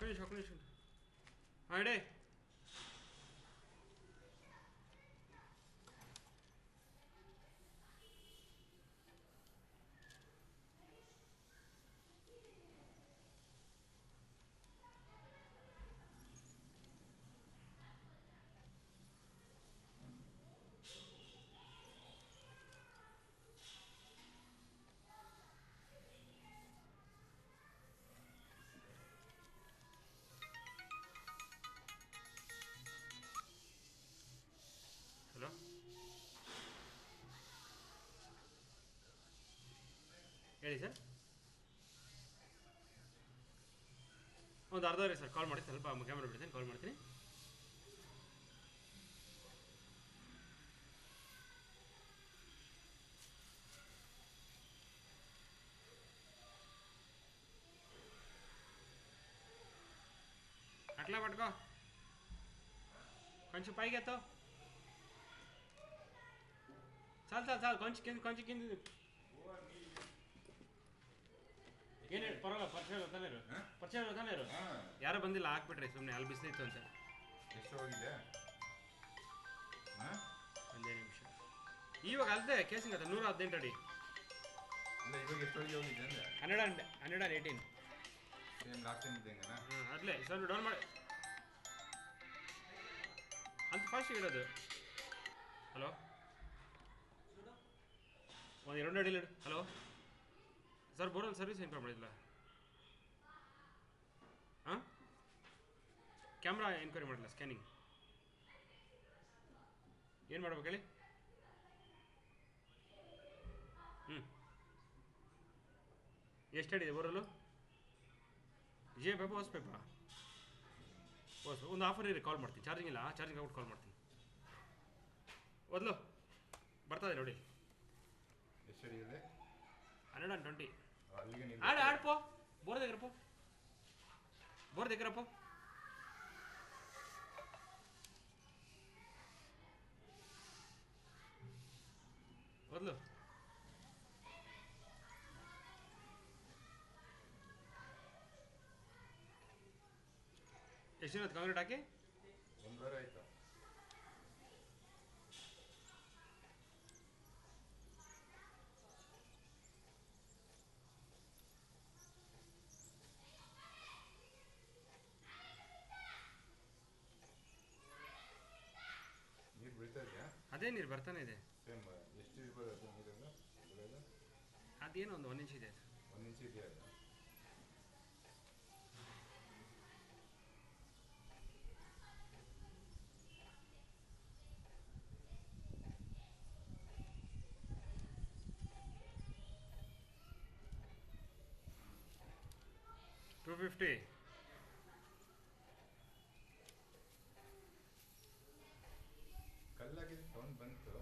ఒక్క నిమిషం అడే ಹಲೋ ಹೇಳಿ ಸರ್ ಒಂದು ಅರ್ಧ ರೀ ಸರ್ ಕಾಲ್ ಮಾಡಿ ಸ್ವಲ್ಪ ಕ್ಯಾಮ್ರಾ ಬಿಡ್ತೀನಿ ಕಾಲ್ ಮಾಡ್ತೀನಿ అట్లా పట్టుకో కొంచెం పైకి ఎత్తో చాలు కొంచెం కింద ಏನು ಹೇಳಿ ಪರವಾಗಿಲ್ಲ ಪರಿಚಯ ತಾನೇ ಇರು ಯಾರೋ ಬಂದಿಲ್ಲ ಹಾಕ್ಬಿಟ್ರಿ ಸುಮ್ಮನೆ ಅಲ್ಲಿ ಬಿಸಿಲಿತ್ತು ಅಂತ ಎಷ್ಟು ಹೋಗಿದೆ ಒಂದೇ ನಿಮಿಷ ಇವಾಗ ಅಲ್ಲದೆ ಕೇಸಿಂಗ್ ಆತ 118 ಅಡಿ ಇಲ್ಲ ಇವಾಗ ಎಷ್ಟು ಹೋಗಿದೆ ಅಂದರೆ 118 ಸೇಮ್ ಲಾಸ್ಟ್ ಟೈಮ್ ಇದ್ದಂಗೆನಾ ಅಲ್ಲೇ ಸರ್ ಡೌನ್ ಮಾಡಿ ಅಂತ ಫಾಸ್ಟ್ ಇರೋದು ಹಲೋ ಒಂದು 2 ಅಡಿ ಹಲೋ ಸರ್ ಬರೋಲ್ಲ ಸರ್ವಿಸ್ ಇನ್ಫಾರ್ಮ್ ಮಾಡಿಲ್ಲ ಹಾಂ ಕ್ಯಾಮ್ರಾ ಎನ್ಕ್ವೈರಿ ಮಾಡಿಲ್ಲ ಸ್ಕ್ಯಾನಿಂಗ್ ಏನು ಮಾಡ್ಬೇಕು ಹೇಳಿ ಎಷ್ಟು ಅಡಿದೆ ಬರೋಲ್ಲ ಜೇ ಪೇಪ ಹೊಸ ಪೇಪ ಒಂದು ಆಫರ್ ಇರಿ ಕಾಲ್ ಮಾಡ್ತೀನಿ ಚಾರ್ಜಿಂಗ್ ಇಲ್ಲ ಚಾರ್ಜಿಂಗ್ ಆಗ್ಬಿಟ್ಟು ಕಾಲ್ ಮಾಡ್ತೀನಿ ಮೊದಲು ಬರ್ತದೆ ನೋಡಿ ಎಷ್ಟು ಅಡಿ ಇದೆ 120 ಅಲ್ಲಿಗೆ ನೀವು ఆడిపో బోర్ దగ్గర పో వదలు ಎಷ್ಟು ಕಾಂಕ್ರೀಟ್ ಹಾಕಿ 1 ವಾರ ಆಯ್ತಾ ನೀರು ಬೀಳ್ತಾ ಇದೆಯಾ ಅದೇ ನೀರು ಬರ್ತಾನೆ ಇದೆ ಸೇಮ್ ಎಷ್ಟು ಇರ್ಬೋದು ಅದು ನೀರೆಲ್ಲ ಬೆಳೆಯೋದು ಅದೇನೋ ಒಂದು 1 ಇಂಚ್ ಇದೆ 1 ಇಂಚ್ ಇದೆಯಾ ಅದು $250 ಕಲ್ಲಾಗಿದೆ ಸೌಂಡ್ ಬಂತು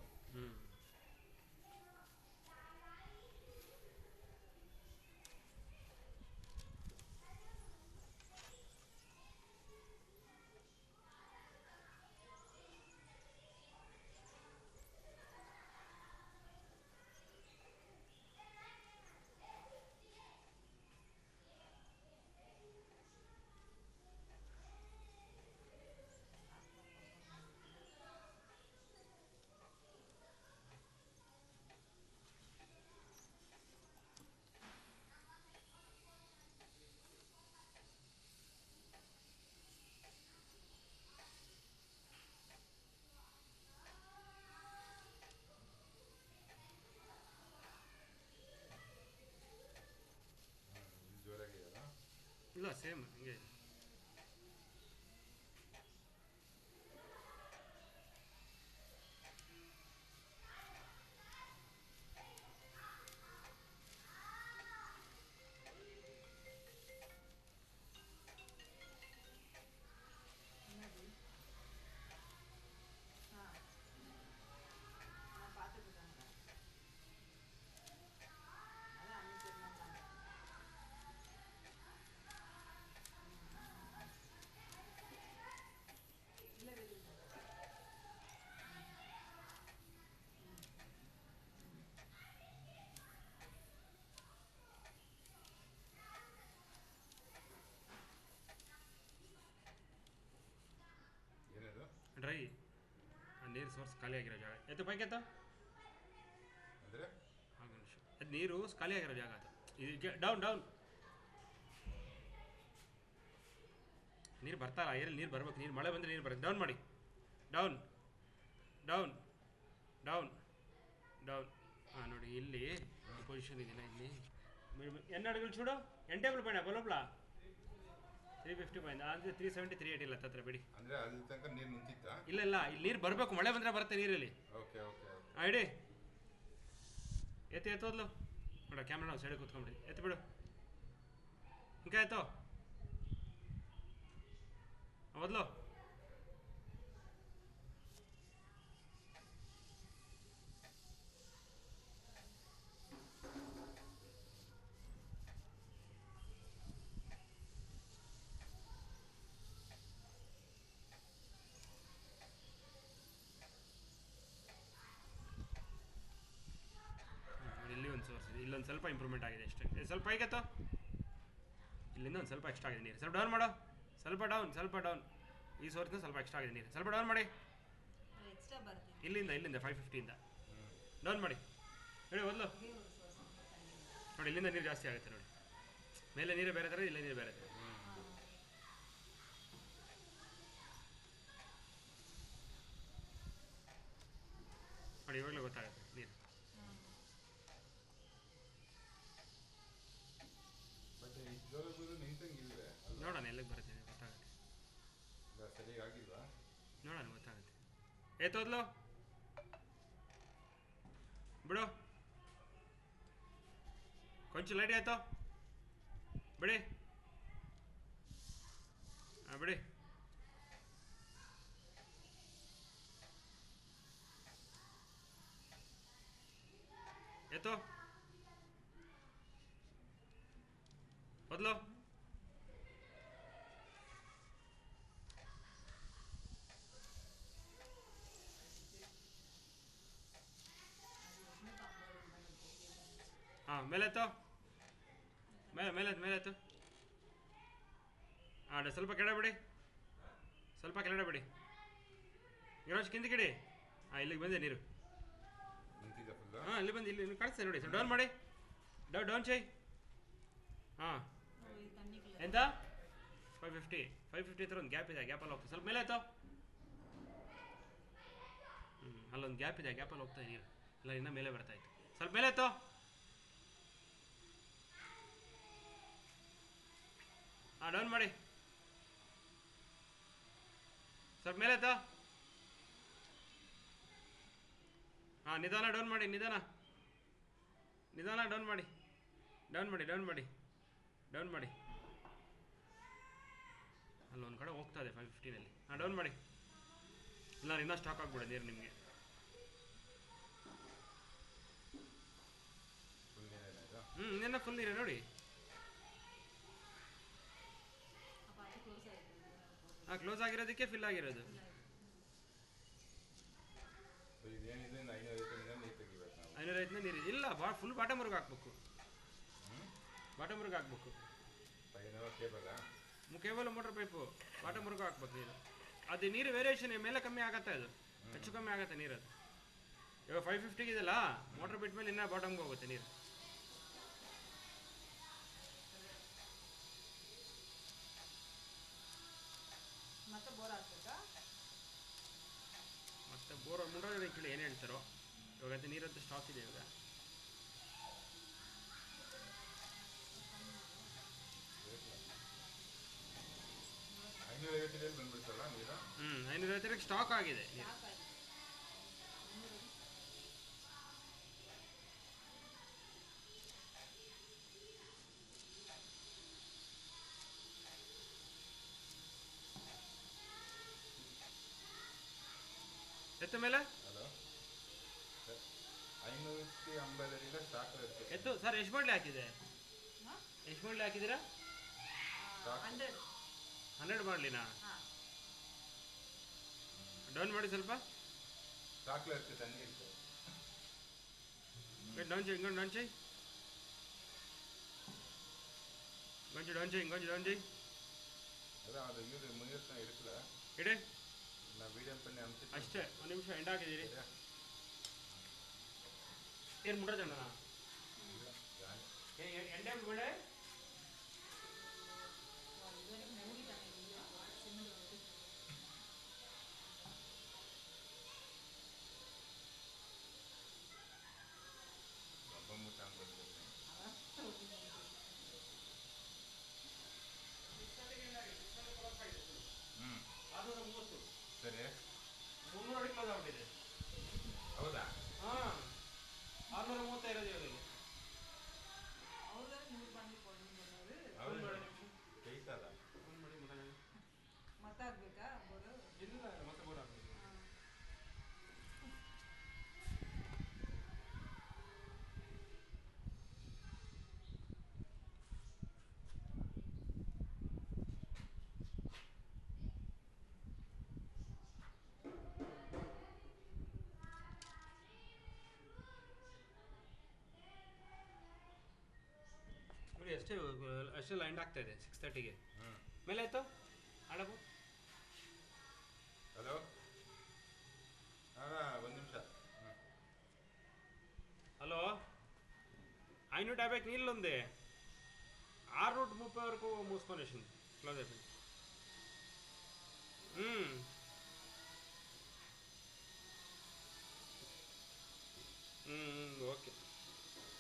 ಜೋರಾಗಿದೆಯಲ್ಲ ಇಲ್ಲ ಸೇಮ್ ಹಂಗೆ ಡ್ರೈ ನೀರು ಸೋರ್ಸ್ ಖಾಲಿ ಆಗಿರೋ ಜಾಗ ಎತ್ತು ಪೈಕೆತ್ತು ಅಂದರೆ ಅದು ನೀರು ಖಾಲಿ ಆಗಿರೋ ಜಾಗ ಅದು ಇದು ಡೌನ್ ಡೌನ್ ನೀರು ಬರ್ತಾರ ಏರಲ್ಲಿ ನೀರು ಬರ್ಬೇಕು ನೀರು ಮಳೆ ಬಂದರೆ ನೀರು ಬರುತ್ತೆ ಡೌನ್ ಮಾಡಿ ಡೌನ್ ಡೌನ್ ಡೌನ್ ಡೌನ್ ಹಾಂ ನೋಡಿ ಇಲ್ಲಿ పొజిషన్ ఇది ఇది ఎన్ని అడుగులు చూడు ఎన్ టేబుల్ పైన బలోపల 350 ಪೈನ ಅಂದರೆ 370 380 ಇಲ್ಲ ಹತ್ರ ಬಿಡಿ ಅಂದರೆ ಅಲ್ಲಿ ತನಕ ನೀರು ನಿಂತಿತ್ತಾ ಇಲ್ಲ ಇಲ್ಲ ಇಲ್ಲಿ ನೀರು ಬರಬೇಕು ಮಳೆ ಬಂದರೆ ಬರುತ್ತೆ ನೀರಲ್ಲಿ ಓಕೆ ಓಕೆ ಇಡಿ ಎತ್ತಿ ಎತ್ತೋದ್ಲು ನೋಡ ಕ್ಯಾಮ್ರಾ ನಾವು ಸೈಡಿಗೆ ಕೂತ್ಕೊಂಡ್ಬಿಡಿ ಎತ್ತಿ ಬಿಡು ఇంకా ಎತ್ತೋ వదಲು ಇಲ್ಲಿ ಒಂದು ಸೋರ್ಸ್ ಇದೆ ಇಲ್ಲೊಂದು ಸ್ವಲ್ಪ ಇಂಪ್ರೂವ್ಮೆಂಟ್ ಆಗಿದೆ ಅಷ್ಟೇ ಸ್ವಲ್ಪ ಹೈಗೆತ್ತೋ ಇಲ್ಲಿಂದ ಒಂದು ಸ್ವಲ್ಪ ಎಕ್ಸ್ಟ್ರಾ ಆಗಿದೆ ನೀರು ಸ್ವಲ್ಪ ಡೌನ್ ಮಾಡೋ ಸ್ವಲ್ಪ ಡೌನ್ ಈ ಸೋರ್ಸ್ನ ಸ್ವಲ್ಪ ಎಕ್ಸ್ಟ್ರಾ ಆಗಿದೆ ನೀರು ಸ್ವಲ್ಪ ಡೌನ್ ಮಾಡಿ ಇಲ್ಲಿಂದ 550ಇಂದ ಡೌನ್ ಮಾಡಿ ಹೇಳಿ ಮೊದಲು ನೋಡಿ ಇಲ್ಲಿಂದ ನೀರು ಜಾಸ್ತಿ ಆಗುತ್ತೆ ನೋಡಿ ಮೇಲೆ ನೀರೇ ಬೇರೆ ಥರ ಇಲ್ಲೇ ನೀರು ಬೇರೆ ಥರ ನೋಡಿ ಇವಾಗಲೇ ಗೊತ್ತಾಗುತ್ತೆ ನೀರು ಮತ್ತೆ ಇದ್ದವರೆಗೂ ನಿಂತಂಗಿಲ್ವೇ ನೋಡೋಣ ಎಲ್ಲಿಗೆ ಬರುತ್ತೆ ಗೊತ್ತಾಗುತ್ತೆ ಸರಿಯಾಗಿ ಆಗಿಲ್ವಾ ನೋಡೋಣ ಗೊತ್ತಾಗುತ್ತೆ ಏತೋದ್ಲು ಬಿಡು ಕೊಂಚ ಲೈಟ್ ಆಯ್ತು ಬಿಡಿ ಹಾಂ ಬಿಡಿ ಎತ್ತು ಮೊದಲು ಹಾಂ ಮೇಲೆತ್ತು ಮೇಲೆತ್ತು ಹಾಂ ಸ್ವಲ್ಪ ಕೆಳಗೆ ಬಿಡಿ ಬಿಡಿ ಇರೋಷ್ಟು ಕಿಂದಿಕಿಡಿ ಹಾಂ ಇಲ್ಲಿಗೆ ಬಂದೆ ನೀರು ನಿಂತಿದ್ದ ಫುಲ್ಲು ಹಾಂ ಇಲ್ಲಿ ಬಂದು ಇಲ್ಲಿ ಕಾಣಿಸ್ತದೆ ನೋಡಿ ಸ್ವಲ್ಪ ಡೌನ್ ಮಾಡಿ ಡೌನ್ ಚೈ ಹಾಂ ಎಂತ 550 ಹತ್ರ ಒಂದು ಗ್ಯಾಪ್ ಇದೆ ಗ್ಯಾಪಲ್ಲಿ ಹೋಗ್ತದೆ ಸ್ವಲ್ಪ ಮೇಲೆ ಆಯ್ತು ಅಲ್ಲೊಂದು ಗ್ಯಾಪ್ ಇದೆ ಗ್ಯಾಪಲ್ಲಿ ಹೋಗ್ತಾ ನೀರು ಇಲ್ಲ ಇನ್ನೂ ಮೇಲೆ ಬರ್ತಾಯಿತ್ತು ಸ್ವಲ್ಪ ಮೇಲೆ ಆಯ್ತು ಹಾಂ ಡೌನ್ ಮಾಡಿ ಸ್ವಲ್ಪ ಮೇಲೆ ಆಯ್ತಾ ಹಾಂ ನಿಧಾನ ಡೌನ್ ಮಾಡಿ ನಿಧಾನ ಡೌನ್ ಮಾಡಿ ಅಲ್ಲೊಂದು ಕಡೆ ಹೋಗ್ತಾ ಇದೆ 550ನಲ್ಲಿ ಹಾಂ ಡೌನ್ ಮಾಡಿ ಇಲ್ಲ ಇನ್ನೂ ಸ್ಟಾಕ್ ಆಗ್ಬಿಡೆ ನೀರು ನಿಮಗೆ ಇನ್ನೇನ ಫುಲ್ ನೀರೇ ನೋಡಿ ಹಾಂ ಕ್ಲೋಸ್ ಆಗಿರೋದಕ್ಕೆ ಫಿಲ್ ಆಗಿರೋದು ಇದೇನಿದೆ 550 ನೀರು ತೆಗಿಬೇಕು ನಾವು 550 ನೀರು ಇಲ್ಲ ಫುಲ್ ಬಾಟಮ್ವರೆಗೆ ಹಾಕ್ಬೇಕು ಕೇಬಲ್ ಮೋಟರ್ ಪೈಪು ಬಾಟಮ್ವರೆಗೂ ಹಾಕ್ಬೇಕು ನೀರು ಅದು ನೀರು ವೇರಿಯೇಷನ್ ಮೇಲೆ ಕಮ್ಮಿ ಆಗುತ್ತೆ ಅದು ಹೆಚ್ಚು ಕಮ್ಮಿ ಆಗುತ್ತೆ ನೀರು ಅದು ಇವಾಗ 550 ಇದೆಯಲ್ಲ ಮೋಟರ್ ಬಿಟ್ಟ ಮೇಲೆ ಇನ್ನೂ ಬಾಟಮ್ಗೆ ಹೋಗುತ್ತೆ ನೀರು ಮತ್ತೆ ಬೋರ್ ಮುಂಡೋದ್ರೆ ಕೇಳಿ ಏನು ಹೇಳ್ತಾರೋ ಇವಾಗ ಅದು ನೀರಂತೂ ಸ್ಟಾಕ್ ಇದೆ ಇವಾಗ 550 ಬಂದ್ಬಿಡ್ತಲ್ಲ ನೀರು 550 ಸ್ಟಾಕ್ ಆಗಿದೆ ನೀರು ಎತ್ತ ಮೇಲೆ ಹಲೋ 550 ಸ್ಟಾಕ್ ಇರುತ್ತೆ ಎತ್ತು ಸರ್ ಎಷ್ಟು ಬಾಟ್ಲಿ ಹಾಕಿದೆ ಎಷ್ಟು ಬಾಟ್ಲಿ ಹಾಕಿದ್ದೀರಾ 100 ಬಾಟ್ಲಿನಾ ಡೌನ್ ಮಾಡಿ ಸ್ವಲ್ಪ ಸ್ಟಾಕ್ ಇರುತ್ತೆ ತಣ್ಣಗೆ ಡೌನ್ చేయి ఇంకొంచెం డౌన్ చేయి ఇంకొంచెం డౌన్ చేయి ಅದ ಅದು ಇವ್ರು ಮುನಿಯರ್ಸ್ನ ಇರುತ್ತಲ್ಲ ಇಡೆ ನಾ ವಿಡಿಯೋ కొన్ని అంశ ಅಷ್ಟೇ ಒಂದು ನಿಮಿಷ ಎಂಡ್ ಹಾಕಿದ್ದೀರಿ ಏನು ಮುಟ್ಟ ಎಂಡೆ ಬಿಡೆ ಒಬ್ಬ ಸರಿ 300 ಅಡಿ ಕ್ಲೋಸ್ ಆಗ್ಬಿಟ್ಟಿದೆ. ಹೌದಾ? ಹಾಂ 630 ಇರೋದು ಇವಾಗ ಹೌದು ಕೈತಲ್ಲ ಫೋನ್ ಮಾಡಿ ಮತ್ತಾಗಬೇಕಾ ಬೋರು ಇಲ್ಲ ಮತ್ತೆ ಬೋರ್ ಆಗ್ಬೋದು. ನೋಡಿ ಅಷ್ಟೇ ಲೈಂಡ್ ಆಗ್ತಾ ಇದೆ 6:30ಗೆ ಮೇಲೆ ಆಯಿತು ಆಡಬು. ಹಲೋ ಒಂದು ನಿಮಿಷ. హలో 550 నీళ్ళు ఉంది 630 వరకు మూసుకొనేసింది క్లోజ్ అయిపోయింది. ఓకే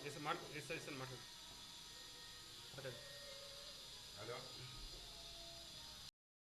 ఎస్ మాట్లాడు హలో